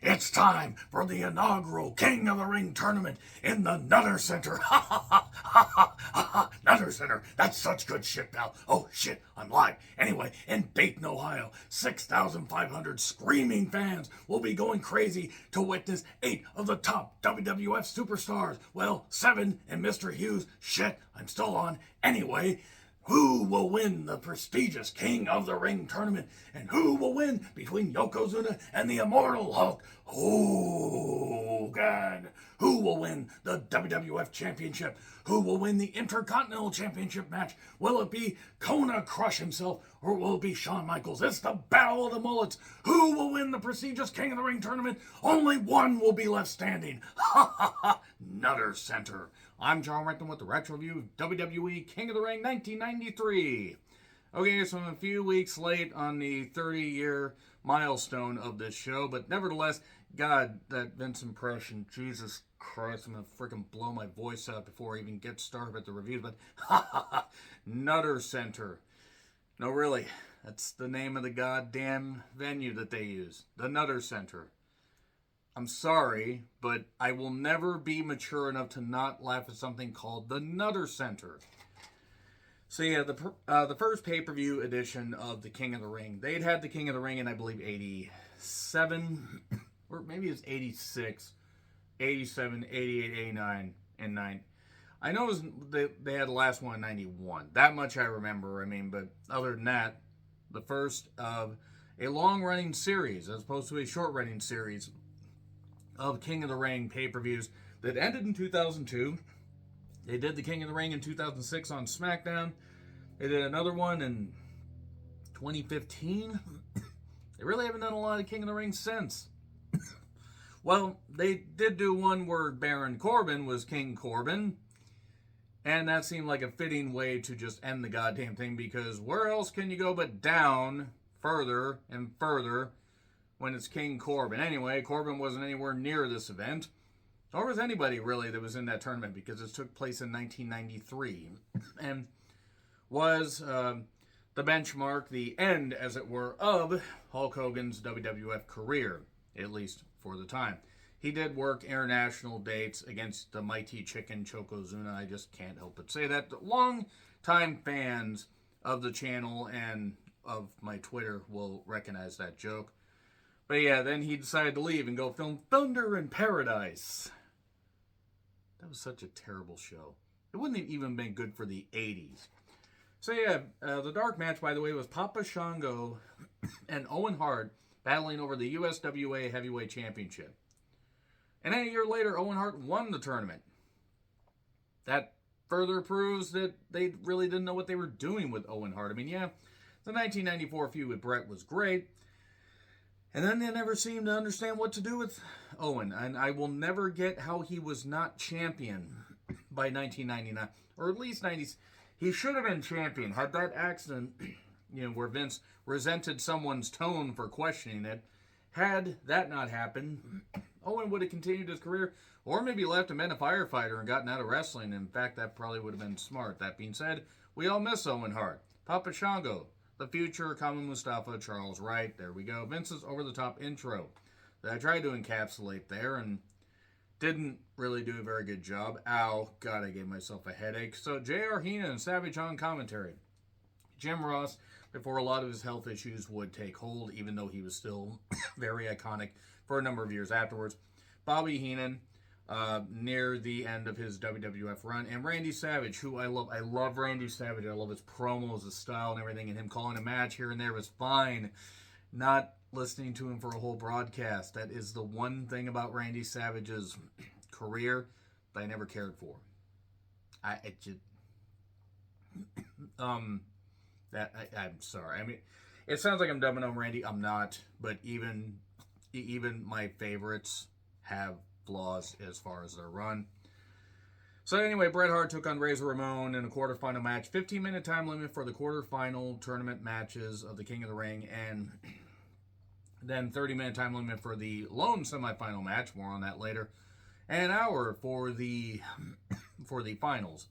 It's time for the inaugural King of the Ring tournament in the Nutter Center. Ha ha ha ha ha ha! Nutter Center. That's such good shit, pal. Oh shit, I'm live. Anyway, in Dayton, Ohio, 6,500 screaming fans will be going crazy to witness 8 of the top WWF superstars. Well, 7 and Mr. Hughes. Shit, I'm still on. Anyway, who will win the prestigious King of the Ring tournament? And who will win between Yokozuna and the Immortal Hulk Hogan? Who will win the WWF Championship? Who will win the Intercontinental Championship match? Will it be Kona Crush himself or will it be Shawn Michaels? It's the Battle of the Mullets. Who will win the prestigious King of the Ring tournament? Only one will be left standing. Ha ha ha! Nutter Center. I'm John Renton with the Retro Review of WWE King of the Ring 1993. Okay, so I'm a few weeks late on the 30-year milestone of this show, but nevertheless, God, that Vince impression, Jesus Christ, I'm going to freaking blow my voice out before I even get started with the reviews, but ha ha ha, Nutter Center. No, really, that's the name of the goddamn venue that they use, the Nutter Center. I'm sorry, but I will never be mature enough to not laugh at something called the Nutter Center. So yeah, the first pay-per-view edition of the King of the Ring, they'd had the King of the Ring in, I believe, 87, or maybe it's 86, 87, 88, 89, and 9. I know they had the last one in 91. That much I remember, but other than that, the first of a long-running series, as opposed to a short-running series, of King of the Ring pay-per-views that ended in 2002. They did the King of the Ring in 2006 on SmackDown. They did another one in 2015. They really haven't done a lot of King of the Ring since. Well, they did do one where Baron Corbin was King Corbin, and that seemed like a fitting way to just end the goddamn thing, because where else can you go but down further and further when it's King Corbin? Anyway, Corbin wasn't anywhere near this event, or was anybody really that was in that tournament, because it took place in 1993 and was the benchmark, the end, as it were, of Hulk Hogan's WWF career, at least for the time. He did work international dates against the mighty Chicken Chokozuna. I just can't help but say that. Long-time fans of the channel and of my Twitter will recognize that joke. But yeah, then he decided to leave and go film Thunder in Paradise. That was such a terrible show. It wouldn't have even been good for the 80s. So yeah, the dark match, by the way, was Papa Shango and Owen Hart battling over the USWA Heavyweight Championship. And then a year later, Owen Hart won the tournament. That further proves that they really didn't know what they were doing with Owen Hart. Yeah, the 1994 feud with Bret was great. And then they never seemed to understand what to do with Owen. And I will never get how he was not champion by 1999. Or at least 90s. He should have been champion. Had that accident, where Vince resented someone's tone for questioning it, had that not happened, Owen would have continued his career. Or maybe left and been a firefighter and gotten out of wrestling. In fact, that probably would have been smart. That being said, we all miss Owen Hart. Papa Shango, the future Kama Mustafa, Charles Wright. There we go. Vince's over-the-top intro that I tried to encapsulate there and didn't really do a very good job. Ow. God, I gave myself a headache. So, J.R. Heenan and Savage on commentary. Jim Ross, before a lot of his health issues would take hold, even though he was still very iconic for a number of years afterwards. Bobby Heenan, near the end of his WWF run, and Randy Savage, who I love. I love Randy Savage. I love his promos, his style, and everything, and him calling a match here and there was fine. Not listening to him for a whole broadcast. That is the one thing about Randy Savage's career that I never cared for. I'm sorry. It sounds like I'm dumbing on Randy. I'm not, but even my favorites have flaws as far as their run. So anyway, Bret Hart took on Razor Ramon in a quarterfinal match. 15-minute time limit for the quarterfinal tournament matches of the King of the Ring, and then 30-minute time limit for the lone semifinal match. More on that later. And an hour for the finals.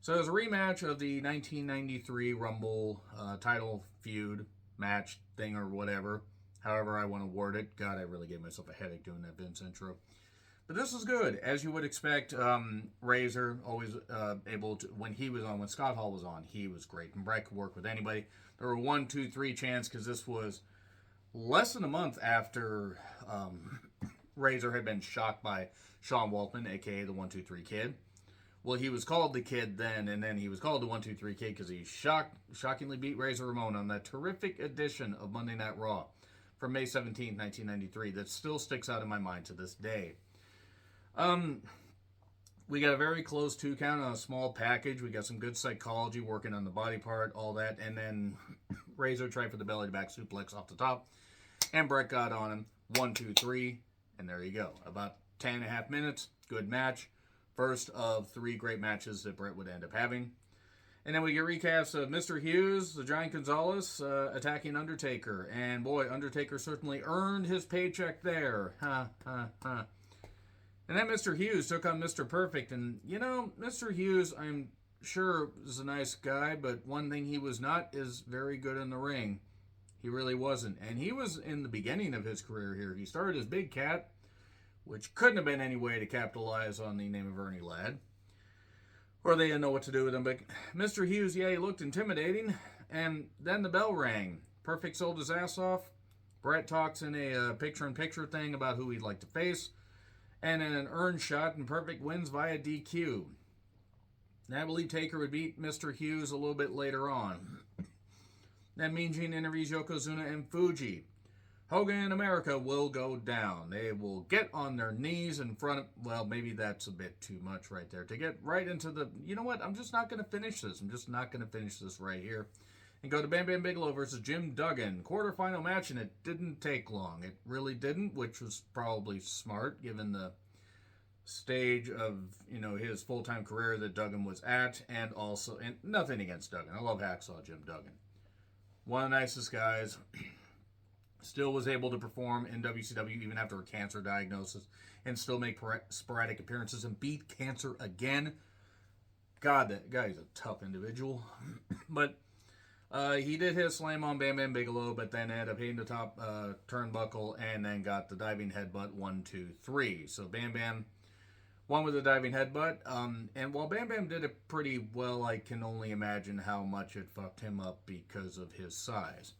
So it was a rematch of the 1993 Rumble title feud match thing or whatever. however I want to word it. God, I really gave myself a headache doing that Vince intro. But this is good, as you would expect. Razor always able to, when Scott Hall was on, he was great, and Brett could work with anybody. There were 1, 2, 3 chants because this was less than a month after Razor had been shocked by Sean Waltman, aka the 1-2-3 Kid. Well, he was called the Kid then, and then he was called the 1-2-3 Kid because he shockingly beat Razor Ramon on that terrific edition of Monday Night Raw from May 17th, 1993 that still sticks out in my mind to this day. We got a very close 2 count on a small package. We got some good psychology working on the body part, all that, and then Razor tried for the belly to back suplex off the top, and Brett got on him. 1, 2, 3, and there you go. About 10.5 minutes, good match. First of 3 great matches that Brett would end up having. And then we get recaps of Mr. Hughes, the Giant Gonzalez, attacking Undertaker. And boy, Undertaker certainly earned his paycheck there. Ha, ha, ha. And then Mr. Hughes took on Mr. Perfect. And, you know, Mr. Hughes, I'm sure, is a nice guy, but one thing he was not is very good in the ring. He really wasn't. And he was in the beginning of his career here. He started as Big Cat, which couldn't have been any way to capitalize on the name of Ernie Ladd. Or they didn't know what to do with him. But Mr. Hughes, yeah, he looked intimidating. And then the bell rang. Perfect sold his ass off. Brett talks in a picture-in-picture thing about who he'd like to face. And in an earned shot, and Perfect wins via DQ. And I believe Taker would beat Mr. Hughes a little bit later on. Then Mean Gene interviews Yokozuna and Fuji. Hogan and America will go down. They will get on their knees in front of... Well, maybe that's a bit too much right there. To get right into the... You know what? I'm just not going to finish this. I'm just not going to finish this right here. And go to Bam Bam Bigelow versus Jim Duggan. Quarterfinal match, and it didn't take long. It really didn't, which was probably smart, given the stage of, you know, his full-time career that Duggan was at. And also... And nothing against Duggan. I love Hacksaw Jim Duggan. One of the nicest guys... Still was able to perform in WCW even after a cancer diagnosis and still make sporadic appearances and beat cancer again. God, that guy's a tough individual. But he did hit a slam on Bam Bam Bigelow, but then ended up hitting the top turnbuckle and then got the diving headbutt 1, 2, 3. So Bam Bam won with a diving headbutt. And while Bam Bam did it pretty well, I can only imagine how much it fucked him up because of his size.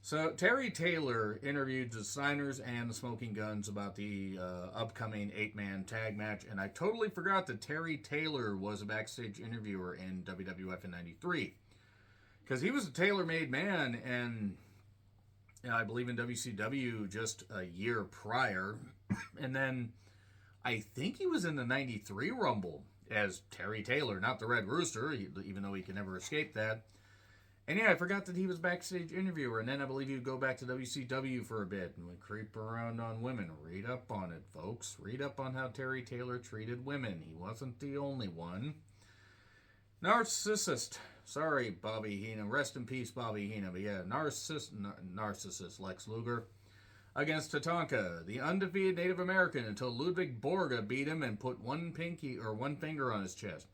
So Terry Taylor interviewed the Steiners and the Smoking Guns about the upcoming 8-man tag match, and I totally forgot that Terry Taylor was a backstage interviewer in WWF in '93, because he was a tailor-made man, and I believe in WCW just a year prior, and then I think he was in the '93 Rumble as Terry Taylor, not the Red Rooster, even though he can never escape that. And yeah, I forgot that he was backstage interviewer, and then I believe he would go back to WCW for a bit and would creep around on women. Read up on it, folks. Read up on how Terry Taylor treated women. He wasn't the only one. Narcissist. Sorry, Bobby Heenan. Rest in peace, Bobby Heenan. But yeah, narcissist Lex Luger against Tatanka, the undefeated Native American, until Ludwig Borga beat him and put one finger on his chest.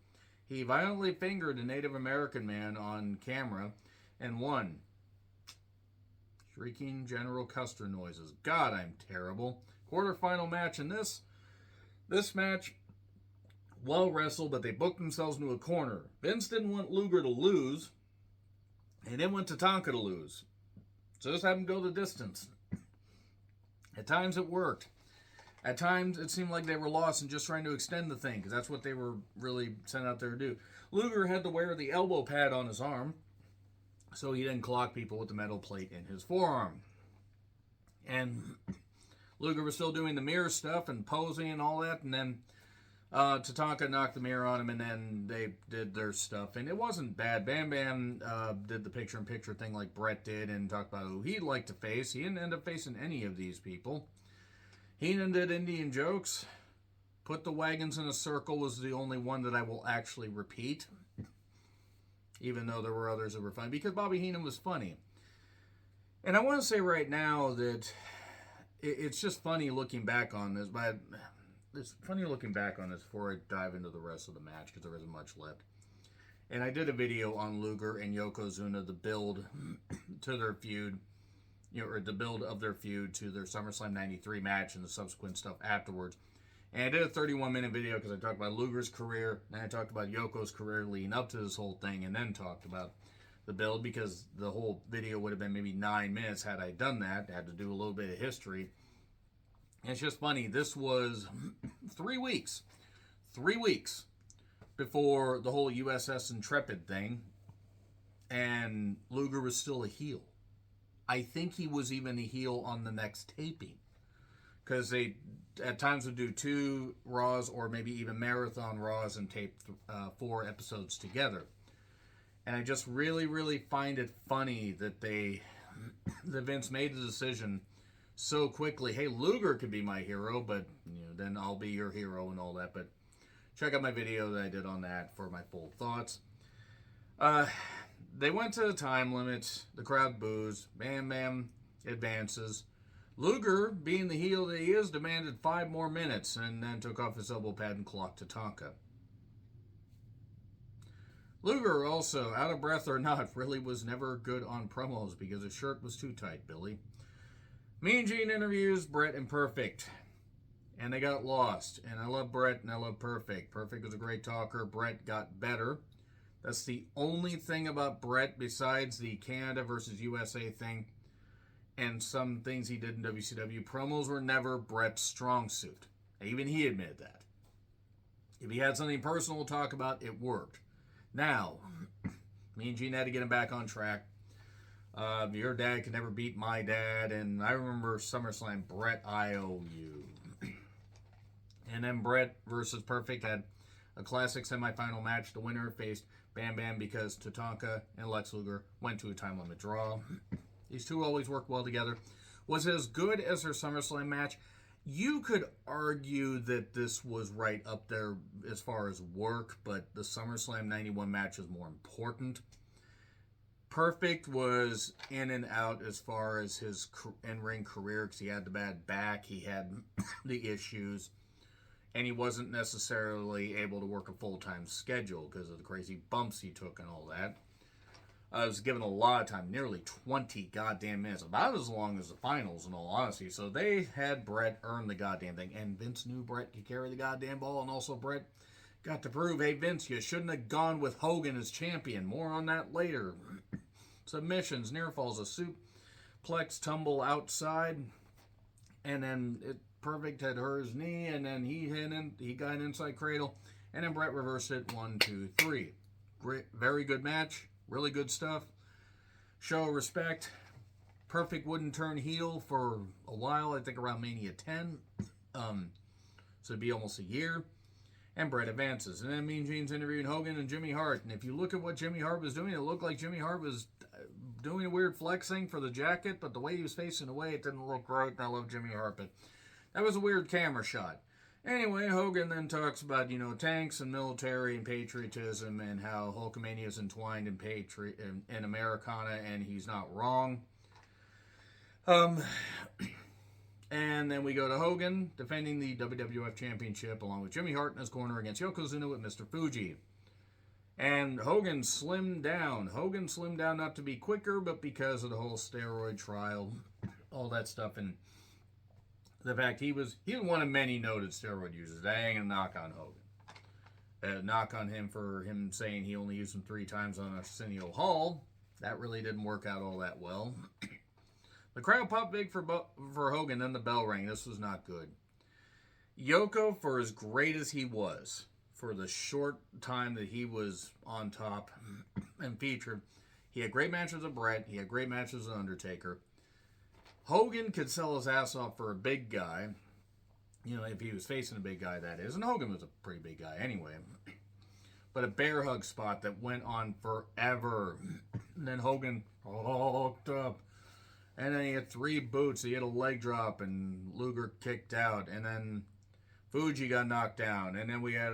He violently fingered a Native American man on camera and won. Shrieking General Custer noises. God, I'm terrible. Quarterfinal match in this match, well wrestled, but they booked themselves into a corner. Vince didn't want Luger to lose, and didn't want Tatanka to lose. So just have him go the distance. At times it worked. At times, it seemed like they were lost and just trying to extend the thing, because that's what they were really sent out there to do. Luger had to wear the elbow pad on his arm, so he didn't clock people with the metal plate in his forearm. And Luger was still doing the mirror stuff and posing and all that, and then Tatanka knocked the mirror on him, and then they did their stuff, and it wasn't bad. Bam Bam did the picture-in-picture thing like Brett did and talked about who he'd like to face. He didn't end up facing any of these people. Heenan did Indian jokes. Put the wagons in a circle was the only one that I will actually repeat. Even though there were others that were funny. Because Bobby Heenan was funny. And I want to say right now that it's just funny looking back on this. But it's funny looking back on this before I dive into the rest of the match. Because there isn't much left. And I did a video on Luger and Yokozuna, the build to their feud. or the build of their feud to their SummerSlam 93 match and the subsequent stuff afterwards. And I did a 31-minute video because I talked about Luger's career, and I talked about Yoko's career leading up to this whole thing, and then talked about the build, because the whole video would have been maybe 9 minutes had I done that. I had to do a little bit of history. And it's just funny. This was 3 weeks. 3 weeks before the whole USS Intrepid thing, and Luger was still a heel. I think he was even a heel on the next taping, because they at times would do 2 Raws or maybe even marathon Raws and tape 4 episodes together. And I just really, really find it funny that that Vince made the decision so quickly. Hey, Luger could be my hero, but then I'll be your hero and all that. But check out my video that I did on that for my full thoughts. They went to the time limit. The crowd boos. Bam Bam advances. Luger, being the heel that he is, demanded 5 more minutes and then took off his elbow pad and clocked Tatanka. Luger, also, out of breath or not, really was never good on promos because his shirt was too tight, Billy. Mean Gene interviews Brett and Perfect, and they got lost. And I love Brett and I love Perfect. Perfect was a great talker. Brett got better. That's the only thing about Brett besides the Canada versus USA thing and some things he did in WCW. Promos were never Brett's strong suit. Even he admitted that. If he had something personal to talk about, it worked. Now, me and Gene had to get him back on track. Your dad could never beat my dad. And I remember SummerSlam, Brett, I owe you. And then Brett versus Perfect had a classic semifinal match. The winner faced Bam Bam because Tatanka and Lex Luger went to a time limit draw. These two always work well together. Was it as good as their SummerSlam match? You could argue that this was right up there as far as work, but the SummerSlam 91 match is more important. Perfect was in and out as far as his in-ring career because he had the bad back, he had the issues, and he wasn't necessarily able to work a full-time schedule because of the crazy bumps he took and all that. I was given a lot of time, nearly 20 goddamn minutes, about as long as the finals in all honesty. So they had Brett earn the goddamn thing, and Vince knew Brett could carry the goddamn ball, and also Brett got to prove, hey Vince, you shouldn't have gone with Hogan as champion. More on that later. Submissions, near falls, a suplex tumble outside, and then Perfect had hurt his knee, and then he got an inside cradle, and then Brett reversed it, 1, 2, 3. Great, very good match. Really good stuff. Show respect. Perfect wouldn't turn heel for a while. I think around Mania 10. So it'd be almost a year. And Brett advances. And then Mean Gene's interviewing Hogan and Jimmy Hart. And if you look at what Jimmy Hart was doing, it looked like Jimmy Hart was doing a weird flexing for the jacket. But the way he was facing away, it didn't look right. And I love Jimmy Hart. But that was a weird camera shot. Anyway, Hogan then talks about, tanks and military and patriotism and how Hulkamania is entwined in Americana, and he's not wrong. And then we go to Hogan defending the WWF Championship along with Jimmy Hart in his corner against Yokozuna with Mr. Fuji. And Hogan slimmed down. Hogan slimmed down not to be quicker, but because of the whole steroid trial, all that stuff, and the fact he was one of many noted steroid users. That ain't a knock on Hogan. A knock on him for him saying he only used them 3 times on Arsenio Hall. That really didn't work out all that well. The crowd popped big for Hogan, then the bell rang. This was not good. Yoko, for as great as he was, for the short time that he was on top and featured, he had great matches with Brett. He had great matches with Undertaker. Hogan could sell his ass off for a big guy, if he was facing a big guy, that is. And Hogan was a pretty big guy anyway. But a bear hug spot that went on forever. And then Hogan hooked up. And then he had 3 boots. He had a leg drop, and Luger kicked out. And then Fuji got knocked down. And then we had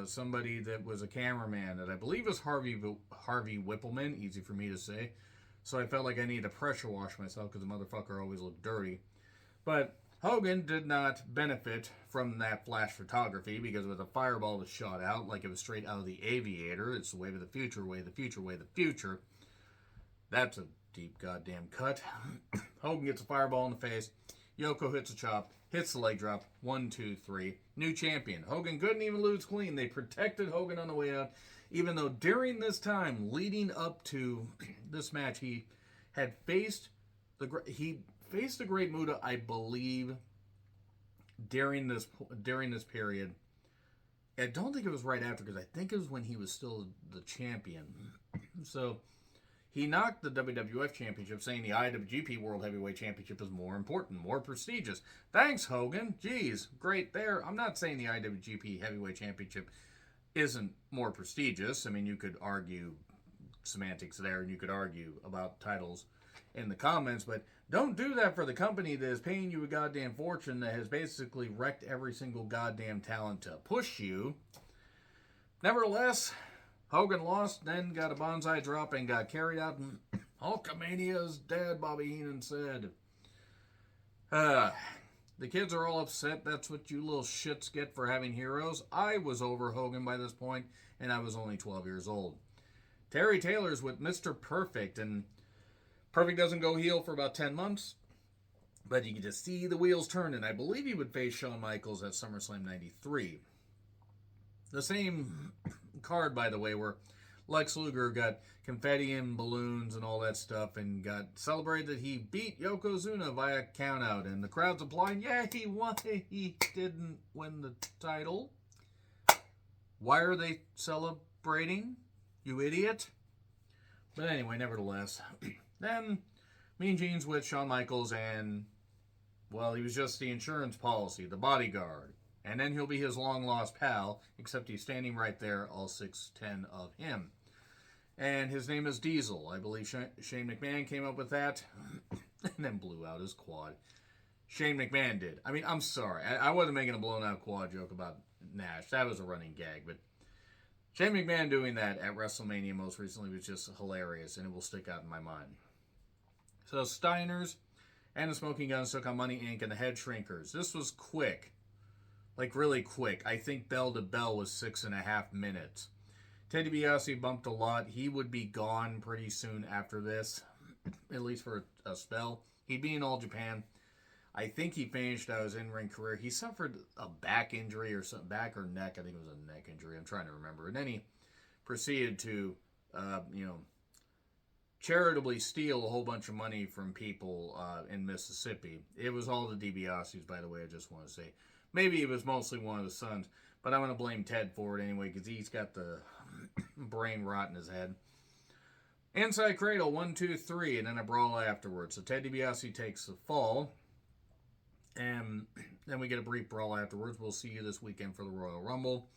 somebody that was a cameraman that I believe was Harvey Whippleman. Easy for me to say. So I felt like I needed to pressure wash myself because the motherfucker always looked dirty. But Hogan did not benefit from that flash photography because with a fireball that shot out like it was straight out of the Aviator. It's the way of the future, way of the future, way of the future. That's a deep goddamn cut. Hogan gets a fireball in the face. Yoko hits a chop, hits the leg drop. 1, 2, 3. New champion. Hogan couldn't even lose clean. They protected Hogan on the way out, even though during this time leading up to this match, he had faced the Great Muta, I believe, during this period. I don't think it was right after, because I think it was when he was still the champion. So he knocked the WWF Championship, saying the IWGP World Heavyweight Championship is more important, more prestigious. Thanks, Hogan. Jeez, great there. I'm not saying the IWGP Heavyweight Championship isn't more prestigious. I mean, you could argue semantics there, and you could argue about titles in the comments, but don't do that for the company that is paying you a goddamn fortune, that has basically wrecked every single goddamn talent to push you. Nevertheless, Hogan lost, then got a bonsai drop and got carried out, and Hulkamania's dead, Bobby Heenan said. The kids are all upset. That's what you little shits get for having heroes. I was over Hogan by this point, and I was only 12 years old. Terry Taylor's with Mr. Perfect, and Perfect doesn't go heel for about 10 months, but you can just see the wheels turning. I believe he would face Shawn Michaels at SummerSlam 93. The same card, by the way, where Lex Luger got confetti and balloons and all that stuff and got celebrated that he beat Yokozuna via countout, and the crowd's applauding. Yeah, he won. He didn't win the title. Why are they celebrating? You idiot. But anyway, nevertheless, then Mean Gene's with Shawn Michaels, and, well, he was just the insurance policy, the bodyguard. And then he'll be his long-lost pal, except he's standing right there, all 6'10" of him. And his name is Diesel. I believe Shane McMahon came up with that, and then blew out his quad. Shane McMahon did. I mean, I'm sorry. I wasn't making a blown-out quad joke about Nash. That was a running gag, but Shane McMahon doing that at WrestleMania most recently was just hilarious, and it will stick out in my mind. So Steiners and the Smoking Guns took on Money Inc. and the Head Shrinkers. This was quick. Like, really quick. I think bell to bell was 6.5 minutes. Ted DiBiase bumped a lot. He would be gone pretty soon after this, at least for a spell. He'd be in All Japan. I think he finished out his in-ring career. He suffered a back injury or something, back or neck. I think it was a neck injury. I'm trying to remember. And then he proceeded to, charitably steal a whole bunch of money from people in Mississippi. It was all the DiBiase's, by the way, I just want to say. Maybe it was mostly one of the sons, but I'm going to blame Ted for it anyway, because he's got the brain rot in his head. Inside Cradle, 1, 2, 3, and then a brawl afterwards. So Ted DiBiase takes the fall, and then we get a brief brawl afterwards. We'll see you this weekend for the Royal Rumble.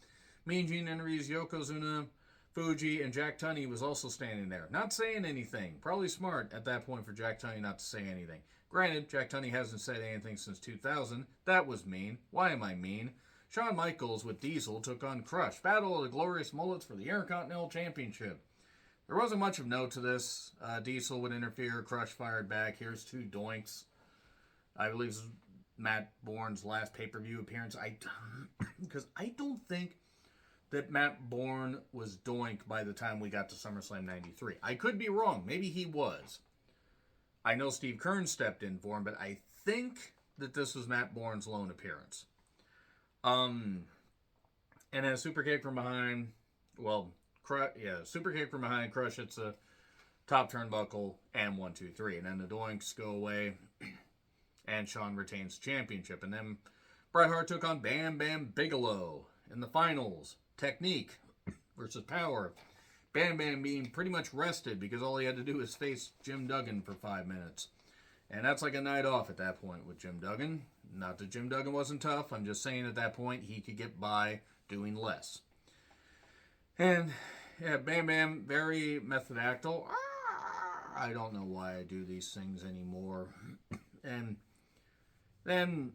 Mean Gene interviews Yokozuna, Fuji, and Jack Tunney was also standing there. Not saying anything. Probably smart at that point for Jack Tunney not to say anything. Granted, Jack Tunney hasn't said anything since 2000. That was mean. Why am I mean? Shawn Michaels with Diesel took on Crush. Battle of the Glorious Mullets for the Intercontinental Championship. There wasn't much of note to this. Diesel would interfere. Crush fired back. Here's 2 doinks. I believe this is Matt Bourne's last pay-per-view appearance. Because I don't think that Matt Bourne was doinked by the time we got to SummerSlam 93. I could be wrong. Maybe he was. I know Steve Keirn stepped in for him, but I think that this was Matt Bourne's lone appearance. And then a super kick from behind. Super kick from behind. Crush hits a top turnbuckle, and 1, 2, 3. And then the doinks go away, and Shawn retains the championship. And then Bret Hart took on Bam Bam Bigelow in the finals. Technique versus power. Bam Bam being pretty much rested because all he had to do was face Jim Duggan for 5 minutes. And that's like a night off at that point with Jim Duggan. Not that Jim Duggan wasn't tough. I'm just saying at that point he could get by doing less. And, yeah, Bam Bam, very methodical. I don't know why I do these things anymore. And then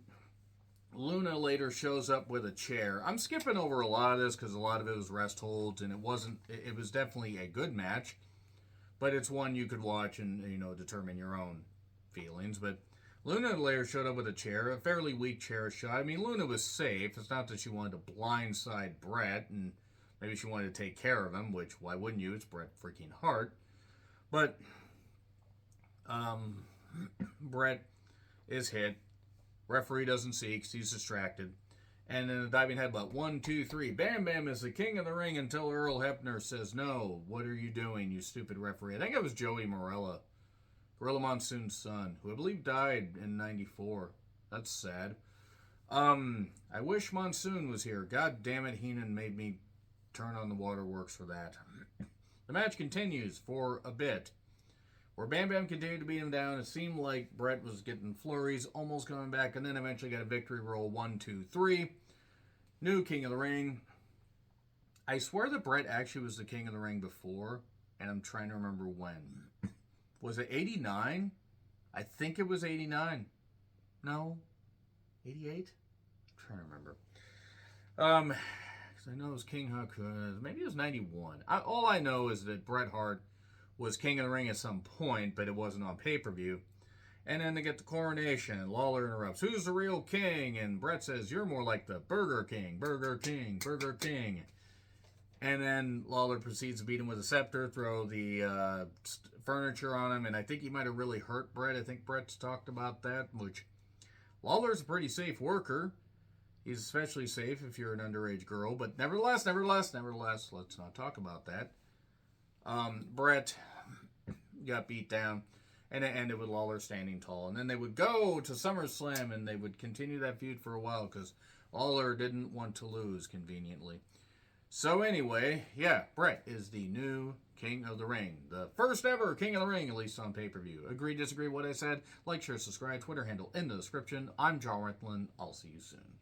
Luna later shows up with a chair. I'm skipping over a lot of this because a lot of it was rest holds, and it was definitely a good match, but it's one you could watch and, determine your own feelings. But Luna later showed up with a chair, a fairly weak chair shot. I mean, Luna was safe. It's not that she wanted to blindside Bret, and maybe she wanted to take care of him, which, why wouldn't you? It's Bret freaking Hart. But Brett is hit. Referee doesn't see because he's distracted. And then a diving headbutt. 1, 2, 3. Bam Bam is the king of the ring until Earl Hebner says, "No, what are you doing, you stupid referee?" I think it was Joey Morella, Gorilla Monsoon's son, who I believe died in 94. That's sad. I wish Monsoon was here. God damn it, Heenan made me turn on the waterworks for that. The match continues for a bit, where Bam Bam continued to beat him down. It seemed like Brett was getting flurries, almost coming back, and then eventually got a victory roll. 1, 2, 3. New King of the Ring. I swear that Brett actually was the King of the Ring before, and I'm trying to remember when. Was it 89? I think it was 89. No? 88? I'm trying to remember. Because I know it was King Huck. Maybe it was 91. All I know is that Bret Hart was King of the Ring at some point, but it wasn't on pay-per-view. And then they get the coronation, and Lawler interrupts, "Who's the real king?" And Bret says, "You're more like the Burger King, Burger King, Burger King." And then Lawler proceeds to beat him with a scepter, throw the furniture on him, and I think he might have really hurt Bret. I think Bret's talked about that, which Lawler's a pretty safe worker. He's especially safe if you're an underage girl, but nevertheless, let's not talk about that. Bret got beat down, and it ended with Lawler standing tall. And then they would go to SummerSlam, and they would continue that feud for a while, because Lawler didn't want to lose, conveniently. So anyway, yeah, Bret is the new King of the Ring. The first ever King of the Ring, at least on pay-per-view. Agree, disagree what I said? Like, share, subscribe, Twitter handle in the description. I'm John Rickland. I'll see you soon.